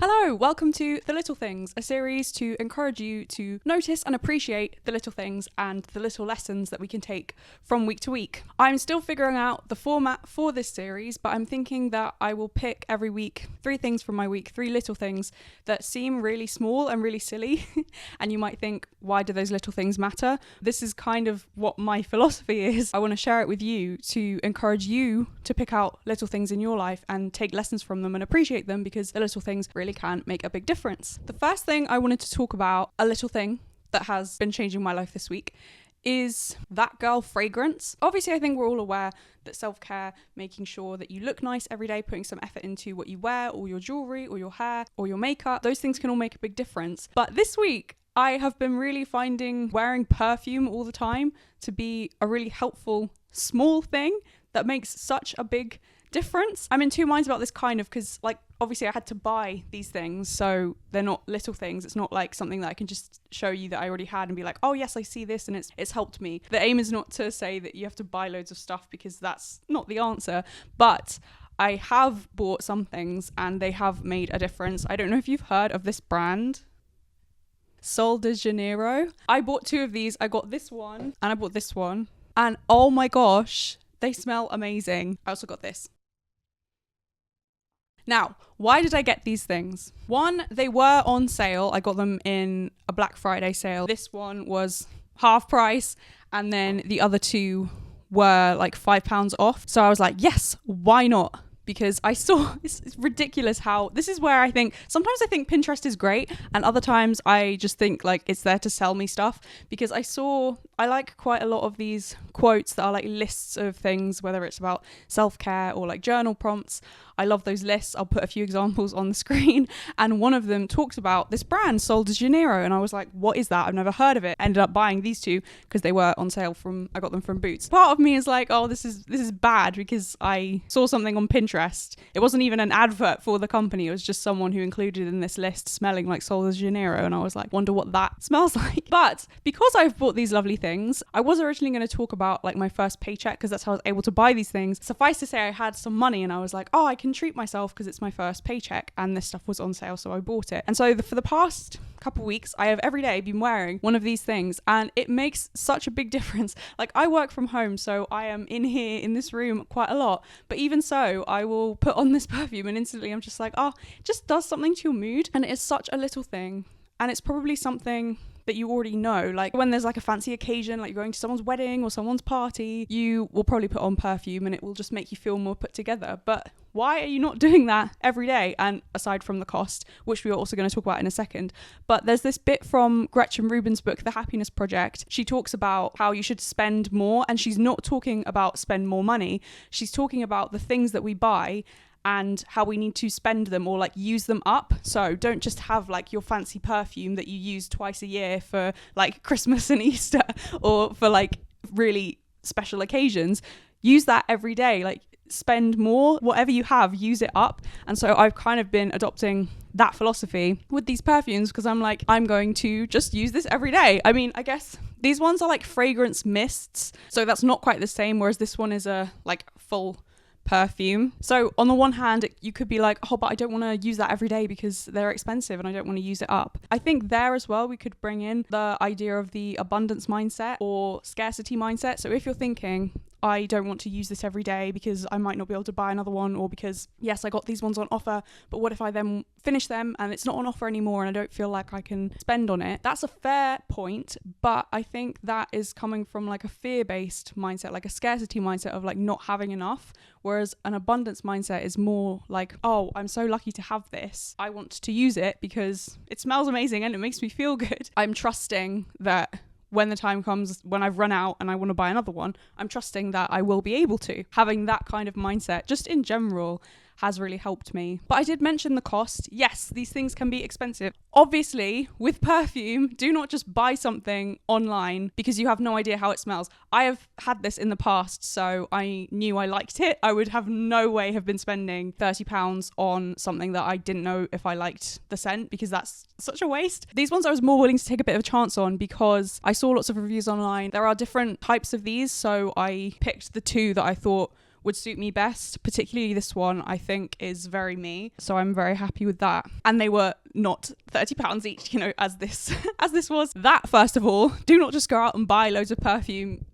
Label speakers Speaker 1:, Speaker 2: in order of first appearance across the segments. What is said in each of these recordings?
Speaker 1: Hello, welcome to The Little Things, a series to encourage you to notice and appreciate the little things and the little lessons that we can take from week to week. I'm still figuring out the format for this series, but I'm thinking that I will pick every week 3 things from my week, 3 little things that seem really small and really silly. And you might think, why do those little things matter? This is kind of what my philosophy is. I want to share it with you to encourage you to pick out little things in your life and take lessons from them and appreciate them, because the little things really can make a big difference. The first thing I wanted to talk about, a little thing that has been changing my life this week, is That Girl fragrance. Obviously, I think we're all aware that self-care, making sure that you look nice every day, putting some effort into what you wear or your jewelry or your hair or your makeup, those things can all make a big difference. But this week, I have been really finding wearing perfume all the time to be a really helpful small thing that makes such a big difference. I'm in two minds about this because obviously I had to buy these things, so they're not little things. It's not like something that I can just show you that I already had and be like, oh yes, I see this and it's helped me. The aim is not to say that you have to buy loads of stuff, because that's not the answer, but I have bought some things and they have made a difference. I don't know if you've heard of this brand, Sol de Janeiro. I bought 2 of these. I got this one and I bought this one, and oh my gosh, they smell amazing. I also got this. Now, why did I get these things? One, they were on sale. I got them in a Black Friday sale. This one was half price, and then the other 2 were like £5 off. So I was like, yes, why not? Because I saw, it's ridiculous how, this is where I think, sometimes I think Pinterest is great, and other times I just think like it's there to sell me stuff, because I like quite a lot of these quotes that are like lists of things, whether it's about self-care or like journal prompts. I love those lists. I'll put a few examples on the screen, and one of them talks about this brand, Sol de Janeiro, and I was like, what is that? I've never heard of it. Ended up buying these 2 because they were on sale I got them from Boots. Part of me is like, oh, this is bad, because I saw something on Pinterest. It wasn't even an advert for the company. It was just someone who included in this list smelling like Sol de Janeiro, and I was like, wonder what that smells like. But because I've bought these lovely things, I was originally going to talk about like my first paycheck, because that's how I was able to buy these things. Suffice to say, I had some money and I was like, oh, I can treat myself because it's my first paycheck, and this stuff was on sale, so I bought it. And so for the past couple weeks, I have every day been wearing one of these things, and it makes such a big difference. Like, I work from home, so I am in here in this room quite a lot, but even so, I will put on this perfume and instantly I'm just like, oh, it just does something to your mood. And it's such a little thing, and it's probably something that you already know. Like when there's like a fancy occasion, like you're going to someone's wedding or someone's party, you will probably put on perfume and it will just make you feel more put together. But why are you not doing that every day? And aside from the cost, which we are also going to talk about in a second, but there's this bit from Gretchen Rubin's book, The Happiness Project. She talks about how you should spend more, and she's not talking about spend more money. She's talking about the things that we buy and how we need to spend them or like use them up. So don't just have like your fancy perfume that you use twice a year for like Christmas and Easter or for like really special occasions. Use that every day. Like, spend more, whatever you have, use it up. And so I've kind of been adopting that philosophy with these perfumes, because I'm like, I'm going to just use this every day. I mean, I guess these ones are like fragrance mists, so that's not quite the same, whereas this one is a like full perfume. So on the one hand, you could be like, oh, but I don't want to use that every day because they're expensive and I don't want to use it up. I think there as well, we could bring in the idea of the abundance mindset or scarcity mindset. So if you're thinking, I don't want to use this every day because I might not be able to buy another one, or because, yes, I got these ones on offer, but what if I then finish them and it's not on offer anymore and I don't feel like I can spend on it? That's a fair point, but I think that is coming from like a fear-based mindset, like a scarcity mindset of like not having enough, whereas an abundance mindset is more like, oh, I'm so lucky to have this. I want to use it because it smells amazing and it makes me feel good. I'm trusting that when the time comes when I've run out and I want to buy another one, I'm trusting that I will be able to. Having that kind of mindset, just in general, has really helped me. But I did mention the cost. Yes, these things can be expensive. Obviously, with perfume, do not just buy something online because you have no idea how it smells. I have had this in the past, so I knew I liked it. I would have no way have been spending £30 on something that I didn't know if I liked the scent, because that's such a waste. These ones I was more willing to take a bit of a chance on because I saw lots of reviews online. There are different types of these, so I picked the 2 that I thought would suit me best. Particularly this one, I think is very me. So I'm very happy with that. And they were not £30 each, you know, as this was. That, first of all, do not just go out and buy loads of perfume.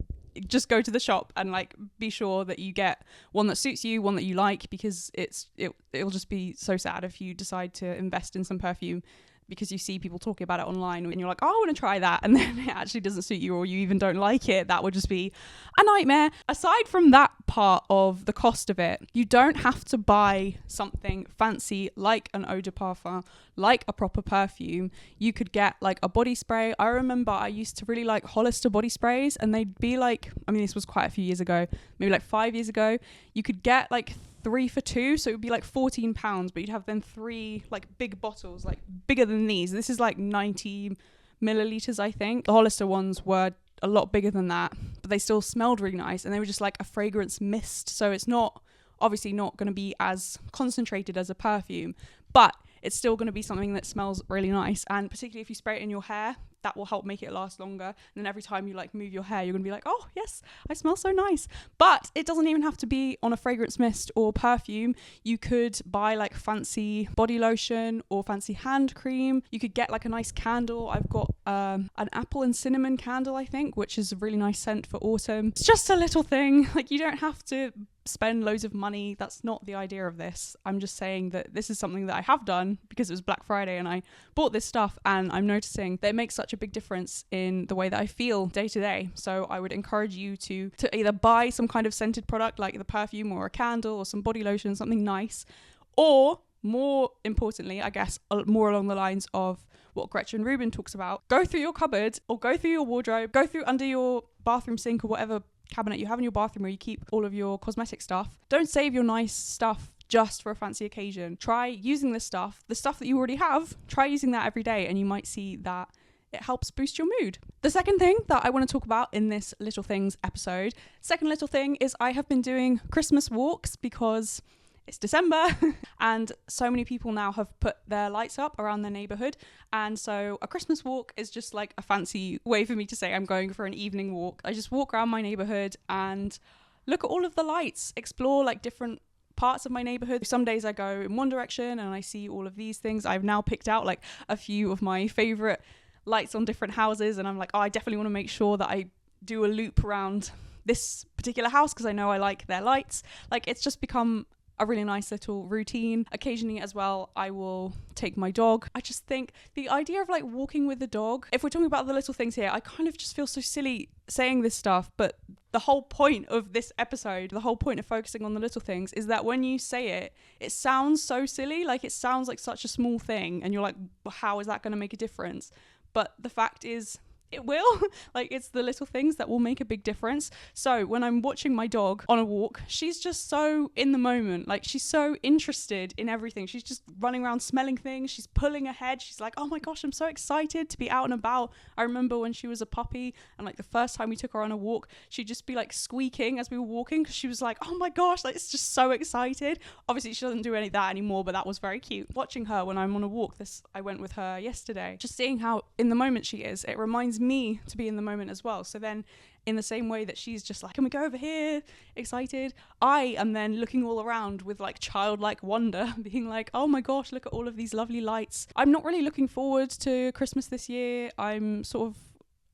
Speaker 1: Just go to the shop and like be sure that you get one that suits you, one that you like, because it'll just be so sad if you decide to invest in some perfume because you see people talking about it online and you're like, oh, I want to try that, and then it actually doesn't suit you or you even don't like it. That would just be a nightmare. Aside from that part of the cost of it, you don't have to buy something fancy like an eau de parfum, like a proper perfume. You could get like a body spray. I remember I used to really like Hollister body sprays, and they'd be like, I mean, this was quite a few years ago, maybe like 5 years ago. You could get like 3 for 2, so it would be like £14, but you'd have then 3 like big bottles, like bigger than these. This is like 90 milliliters, I think. The Hollister ones were a lot bigger than that, but they still smelled really nice, and they were just like a fragrance mist. So it's not obviously not going to be as concentrated as a perfume, but it's still going to be something that smells really nice. And particularly if you spray it in your hair, that will help make it last longer. And then every time you like move your hair, you're going to be like, oh yes, I smell so nice. But it doesn't even have to be on a fragrance mist or perfume. You could buy like fancy body lotion or fancy hand cream. You could get like a nice candle. I've got an apple and cinnamon candle, I think, which is a really nice scent for autumn. It's just a little thing. Like, you don't have to spend loads of money. That's not the idea of this. I'm just saying that this is something that I have done because it was Black Friday and I bought this stuff, and I'm noticing that it makes such a big difference in the way that I feel day to day. So I would encourage you to either buy some kind of scented product like the perfume or a candle or some body lotion, something nice, or more importantly, I guess, more along the lines of what Gretchen Rubin talks about, go through your cupboard or go through your wardrobe, go through under your bathroom sink or whatever cabinet you have in your bathroom where you keep all of your cosmetic stuff. Don't save your nice stuff just for a fancy occasion. Try using this stuff, the stuff that you already have, try using that every day, and you might see that it helps boost your mood. The second thing that I want to talk about in this Little Things episode, second little thing, is I have been doing Christmas walks because it's December and so many people now have put their lights up around their neighborhood. And so a Christmas walk is just like a fancy way for me to say I'm going for an evening walk. I just walk around my neighborhood and look at all of the lights, explore like different parts of my neighborhood. Some days I go in one direction and I see all of these things. I've now picked out like a few of my favorite lights on different houses, and I'm like, oh, I definitely want to make sure that I do a loop around this particular house because I know I like their lights. Like, it's just become a really nice little routine. Occasionally as well, I will take my dog. I just think the idea of like walking with the dog, if we're talking about the little things here, I kind of just feel so silly saying this stuff, but the whole point of this episode, the whole point of focusing on the little things is that when you say it, it sounds so silly, like it sounds like such a small thing and you're like, well, how is that going to make a difference? But the fact is, it will. Like, it's the little things that will make a big difference. So when I'm watching my dog on a walk, she's just so in the moment. Like, she's so interested in everything. She's just running around smelling things. She's pulling her head. She's like, oh my gosh, I'm so excited to be out and about. I remember when she was a puppy and like the first time we took her on a walk, she'd just be like squeaking as we were walking because she was like, oh my gosh, like, it's just so excited. Obviously she doesn't do any of that anymore, but that was very cute. Watching her when I'm on a walk, I went with her yesterday, just seeing how in the moment she is, it reminds me to be in the moment as well. So then in the same way that she's just like, can we go over here, excited, I am then looking all around with like childlike wonder, being like, oh my gosh, look at all of these lovely lights. I'm not really looking forward to Christmas this year. I'm sort of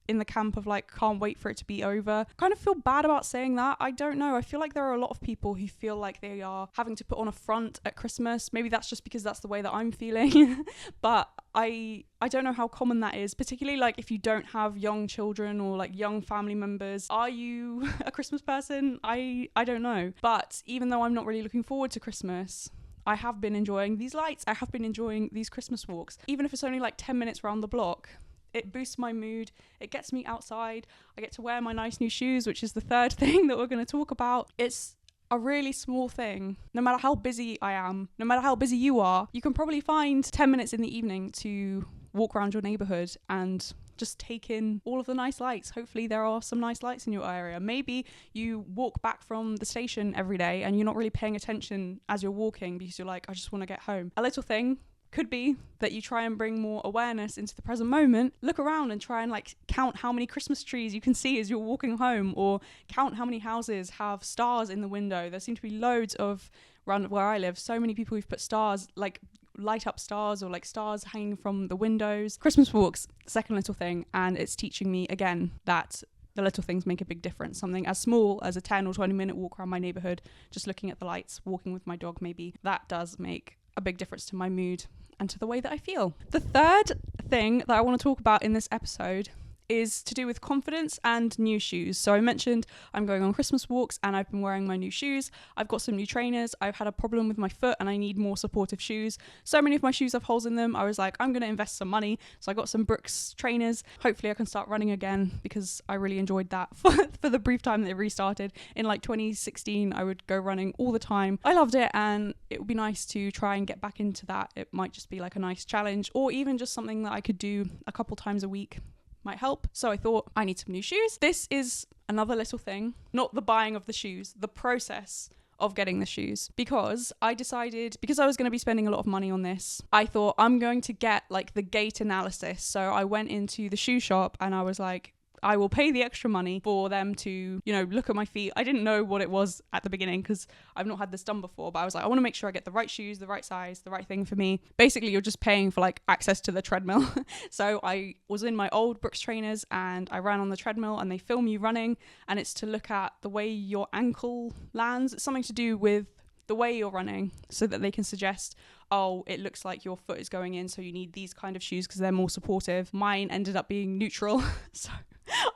Speaker 1: in the camp of like, can't wait for it to be over. Kind of feel bad about saying that. I don't know. I feel like there are a lot of people who feel like they are having to put on a front at Christmas. Maybe that's just because that's the way that I'm feeling. But I don't know how common that is, particularly like if you don't have young children or like young family members. Are you a Christmas person? I don't know. But even though I'm not really looking forward to Christmas, I have been enjoying these lights. I have been enjoying these Christmas walks. Even if it's only like 10 minutes around the block, it boosts my mood. It gets me outside. I get to wear my nice new shoes, which is the third thing that we're going to talk about. It's a really small thing. No matter how busy I am, no matter how busy you are, you can probably find 10 minutes in the evening to walk around your neighborhood and just take in all of the nice lights. Hopefully there are some nice lights in your area. Maybe you walk back from the station every day and you're not really paying attention as you're walking because you're like, I just want to get home. A little thing could be that you try and bring more awareness into the present moment. Look around and try and like count how many Christmas trees you can see as you're walking home, or count how many houses have stars in the window. There seem to be loads of, around where I live, so many people who've put stars, like light up stars, or like stars hanging from the windows. Christmas walks, second little thing, and it's teaching me again that the little things make a big difference. Something as small as a 10 or 20 minute walk around my neighborhood, just looking at the lights, walking with my dog maybe, that does make a big difference to my mood and to the way that I feel. The third thing that I want to talk about in this episode is to do with confidence and new shoes. So I mentioned I'm going on Christmas walks and I've been wearing my new shoes. I've got some new trainers. I've had a problem with my foot and I need more supportive shoes. So many of my shoes have holes in them. I was like, I'm going to invest some money. So I got some Brooks trainers. Hopefully I can start running again, because I really enjoyed that for the brief time that it restarted. In like 2016, I would go running all the time. I loved it, and it would be nice to try and get back into that. It might just be like a nice challenge, or even just something that I could do a couple times a week. Might help. So I thought, I need some new shoes. This is another little thing, not the buying of the shoes, the process of getting the shoes, because I decided, because I was going to be spending a lot of money on this, I thought I'm going to get like the gait analysis. So I went into the shoe shop and I was like, I will pay the extra money for them to, you know, look at my feet. I didn't know what it was at the beginning because I've not had this done before, but I was like, I want to make sure I get the right shoes, the right size, the right thing for me. Basically, you're just paying for like access to the treadmill. So I was in my old Brooks trainers and I ran on the treadmill, and they film you running, and it's to look at the way your ankle lands. It's something to do with the way you're running, so that they can suggest, oh, it looks like your foot is going in, so you need these kind of shoes because they're more supportive. Mine ended up being neutral. So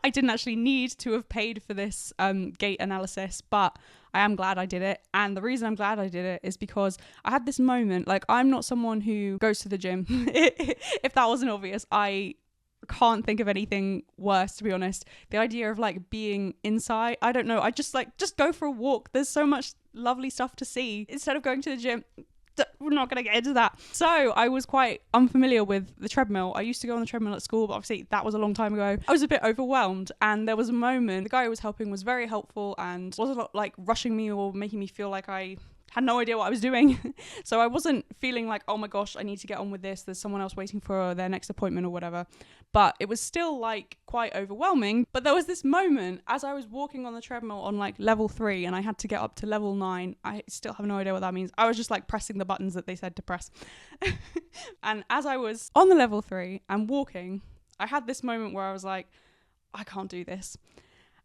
Speaker 1: I didn't actually need to have paid for this gait analysis, but I am glad I did it. And the reason I'm glad I did it is because I had this moment, like, I'm not someone who goes to the gym. If that wasn't obvious, I can't think of anything worse, to be honest. The idea of like being inside, I don't know, I just go for a walk. There's so much lovely stuff to see instead of going to the gym. We're not going to get into that. So I was quite unfamiliar with the treadmill. I used to go on the treadmill at school, but obviously that was a long time ago. I was a bit overwhelmed, and there was a moment, the guy who was helping was very helpful and wasn't like rushing me or making me feel like I had no idea what I was doing. So I wasn't feeling like, oh my gosh, I need to get on with this. There's someone else waiting for their next appointment or whatever. But it was still like quite overwhelming. But there was this moment as I was walking on the treadmill on like level 3 and I had to get up to level 9. I still have no idea what that means. I was just like pressing the buttons that they said to press. And as I was on the level 3 and walking, I had this moment where I was like, I can't do this.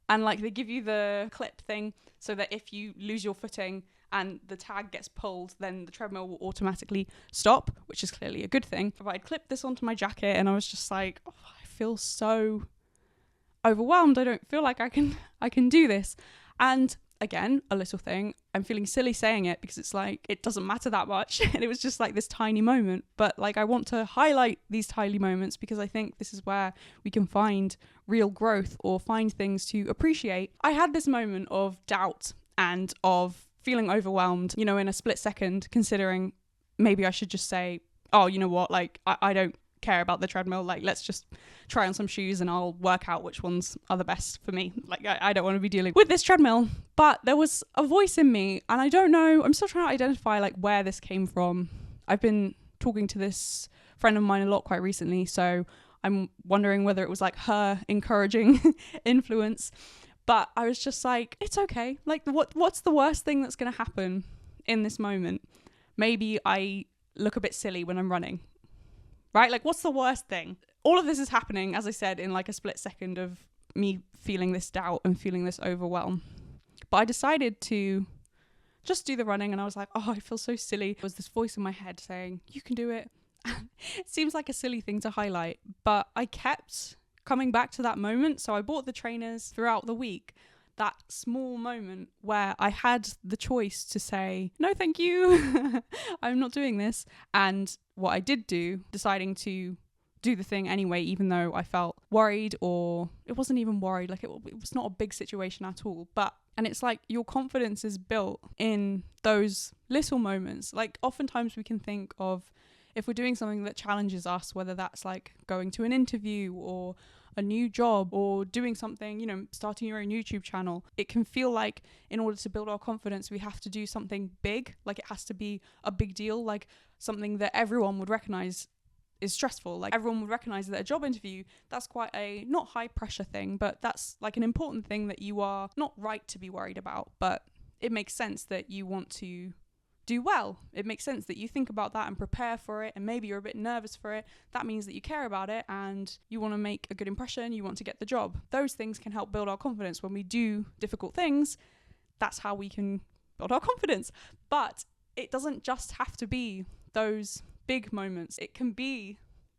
Speaker 1: And like they give you the clip thing so that if you lose your footing and the tag gets pulled, then the treadmill will automatically stop, which is clearly a good thing. But I clipped this onto my jacket and I was just like, oh, I feel so overwhelmed. I don't feel like I can do this. And again, a little thing, I'm feeling silly saying it because it's like, it doesn't matter that much. And it was just like this tiny moment. But like, I want to highlight these tiny moments because I think this is where we can find real growth or find things to appreciate. I had this moment of doubt and of feeling overwhelmed, you know, in a split second, considering maybe I should just say, oh, you know what, like, I don't care about the treadmill, like, let's just try on some shoes and I'll work out which ones are the best for me. Like, I don't want to be dealing with this treadmill. But there was a voice in me, and I don't know, I'm still trying to identify like where this came from. I've been talking to this friend of mine a lot quite recently, so I'm wondering whether it was like her encouraging influence. But I was just like, it's okay. Like, what's the worst thing that's going to happen in this moment? Maybe I look a bit silly when I'm running, right? Like, what's the worst thing? All of this is happening, as I said, in like a split second of me feeling this doubt and feeling this overwhelm. But I decided to just do the running, and I was like, oh, I feel so silly. There was this voice in my head saying, you can do it. It seems like a silly thing to highlight, but I kept coming back to that moment. So I bought the trainers throughout the week. That small moment where I had the choice to say, no, thank you. I'm not doing this. And what I did do, deciding to do the thing anyway, even though I felt worried, or it wasn't even worried, like it was not a big situation at all. And it's like your confidence is built in those little moments. Like oftentimes we can think of if we're doing something that challenges us, whether that's like going to an interview or a new job or doing something, you know, starting your own YouTube channel, it can feel like in order to build our confidence, we have to do something big. Like it has to be a big deal, like something that everyone would recognize is stressful. Like everyone would recognize that a job interview, that's quite a not high pressure thing, but that's like an important thing that you are not right to be worried about, but it makes sense that you want to do well. It makes sense that you think about that and prepare for it, and maybe you're a bit nervous for it. That means that you care about it and you want to make a good impression, you want to get the job. Those things can help build our confidence. When we do difficult things, that's how we can build our confidence. But it doesn't just have to be those big moments. It can be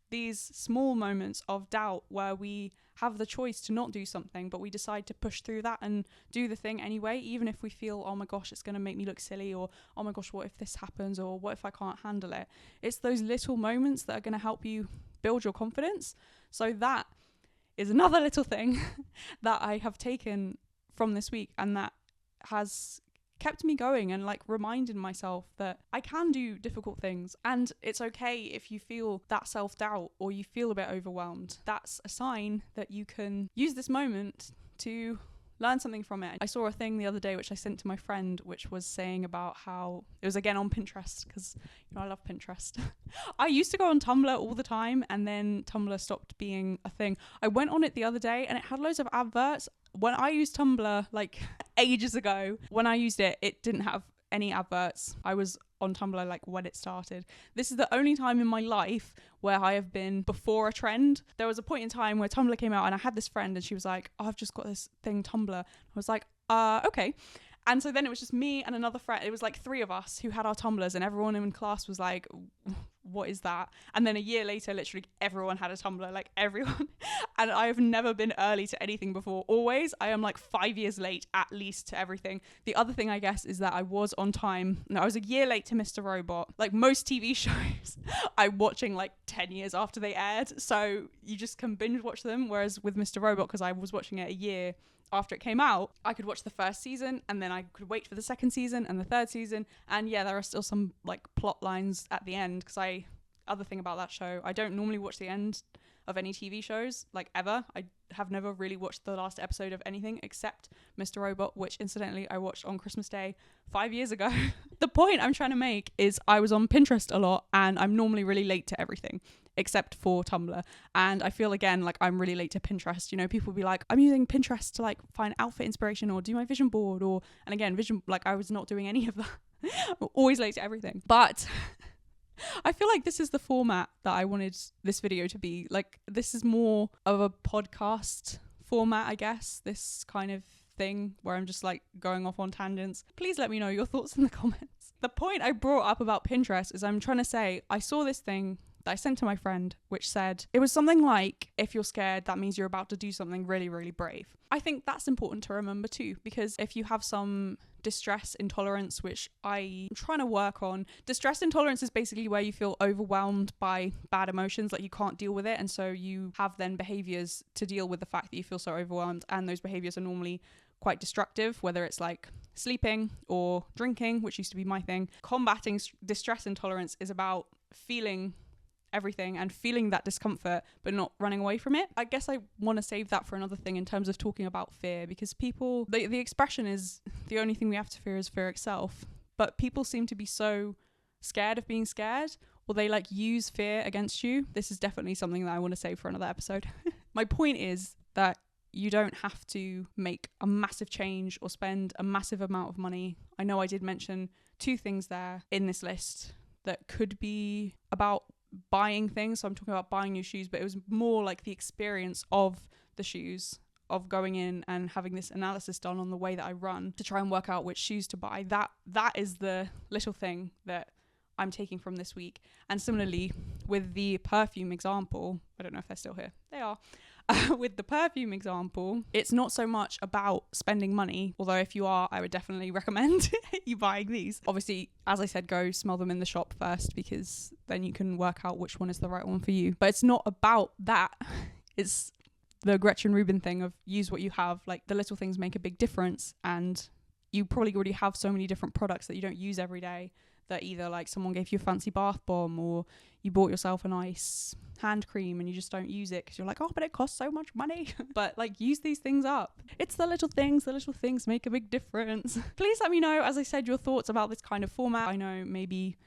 Speaker 1: these small moments of doubt where we have the choice to not do something, but we decide to push through that and do the thing anyway, even if we feel, oh my gosh, it's going to make me look silly, or oh my gosh, what if this happens, or what if I can't handle it. It's those little moments that are going to help you build your confidence. So that is another little thing that I have taken from this week, and that has kept me going and like reminded myself that I can do difficult things, and it's okay if you feel that self-doubt or you feel a bit overwhelmed. That's a sign that you can use this moment to learn something from it. I saw a thing the other day which I sent to my friend, which was saying about how it was again on Pinterest, because you know I love Pinterest. I used to go on Tumblr all the time, and then Tumblr stopped being a thing. I went on it the other day and it had loads of adverts. When I used Tumblr like ages ago, when I used it, it didn't have any adverts. I was on Tumblr like when it started. This is the only time in my life where I have been before a trend. There was a point in time where Tumblr came out and I had this friend and she was like, oh, I've just got this thing Tumblr. I was like, okay. And so then it was just me and another friend. It was like 3 of us who had our Tumblrs, and everyone in class was like, what is that? And then a year later, literally everyone had a Tumblr, like everyone. And I have never been early to anything before. Always, I am like 5 years late at least to everything. The other thing, I guess, is that I was on time. No, I was a year late to Mr. Robot. Like most TV shows, I'm watching like 10 years after they aired. So you just can binge watch them. Whereas with Mr. Robot, because I was watching it a year after it came out, I could watch the first season and then I could wait for the second season and the third season. And yeah, there are still some like plot lines at the end, because other thing about that show, I don't normally watch the end of any TV shows, like ever. I have never really watched the last episode of anything except Mr. Robot, which incidentally I watched on Christmas Day 5 years ago. The point I'm trying to make is I was on Pinterest a lot, and I'm normally really late to everything except for Tumblr. And I feel again like I'm really late to Pinterest. You know, people will be like, I'm using Pinterest to like find outfit inspiration or do my vision board, or, and again, vision, like I was not doing any of that. I'm always late to everything. But I feel like this is the format that I wanted this video to be. Like, this is more of a podcast format, I guess. This kind of thing where I'm just like going off on tangents. Please let me know your thoughts in the comments. The point I brought up about Pinterest is I'm trying to say, I saw this thing that I sent to my friend, which said, it was something like, if you're scared, that means you're about to do something really, really brave. I think that's important to remember too, because if you have some distress intolerance, which I'm trying to work on. Distress intolerance is basically where you feel overwhelmed by bad emotions, like you can't deal with it, and so you have then behaviors to deal with the fact that you feel so overwhelmed, and those behaviors are normally quite destructive, whether it's like sleeping or drinking, which used to be my thing. Combating distress intolerance is about feeling everything and feeling that discomfort but not running away from it. I guess I want to save that for another thing in terms of talking about fear, because people, the expression is the only thing we have to fear is fear itself, but people seem to be so scared of being scared, or they like use fear against you. This is definitely something that I want to save for another episode. My point is that you don't have to make a massive change or spend a massive amount of money. I know I did mention 2 things there in this list that could be about buying things. So I'm talking about buying new shoes, but it was more like the experience of the shoes, of going in and having this analysis done on the way that I run to try and work out which shoes to buy. That is the little thing that I'm taking from this week. And similarly with the perfume example, I don't know if they're still here. They are. With the perfume example, it's not so much about spending money, although if you are, I would definitely recommend you buying these. Obviously, as I said, go smell them in the shop first, because then you can work out which one is the right one for you. But it's not about that. It's the Gretchen Rubin thing of use what you have. Like, the little things make a big difference, and you probably already have so many different products that you don't use every day that either like someone gave you a fancy bath bomb or you bought yourself a nice hand cream and you just don't use it because you're like, oh, but it costs so much money. But like, use these things up. It's the little things make a big difference. Please let me know, as I said, your thoughts about this kind of format. I know maybe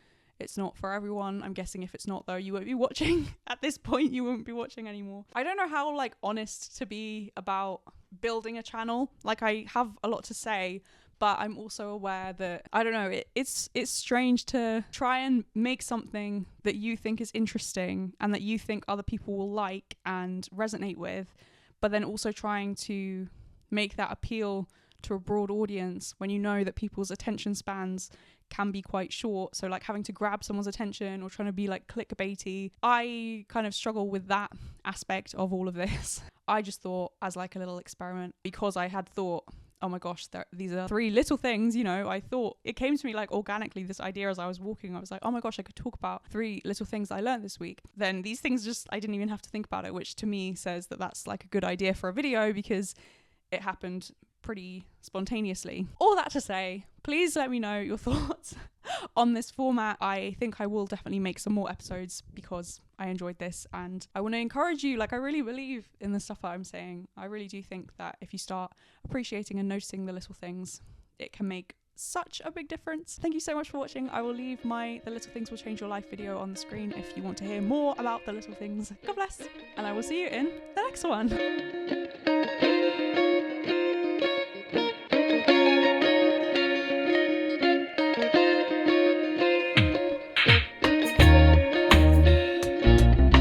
Speaker 1: it's not for everyone. I'm guessing if it's not, though, you won't be watching. At this point, you won't be watching anymore. I don't know how like honest to be about building a channel. Like, I have a lot to say, but I'm also aware that, I don't know, it's strange to try and make something that you think is interesting and that you think other people will like and resonate with, but then also trying to make that appeal to a broad audience when you know that people's attention spans can be quite short. So like having to grab someone's attention or trying to be like clickbaity. I kind of struggle with that aspect of all of this. I just thought, as like a little experiment, because I had thought, oh my gosh, these are 3 little things, you know, I thought it came to me like organically, this idea as I was walking. I was like, oh my gosh, I could talk about 3 little things I learned this week. Then these things just, I didn't even have to think about it, which to me says that that's like a good idea for a video because it happened pretty spontaneously. All that to say, please let me know your thoughts on this format. I think I will definitely make some more episodes because I enjoyed this, and I want to encourage you. Like, I really believe in the stuff that I'm saying. I really do think that if you start appreciating and noticing the little things, it can make such a big difference. Thank you so much for watching. I will leave my The Little Things Will Change Your Life video on the screen if you want to hear more about the little things. God bless, and I will see you in the next one.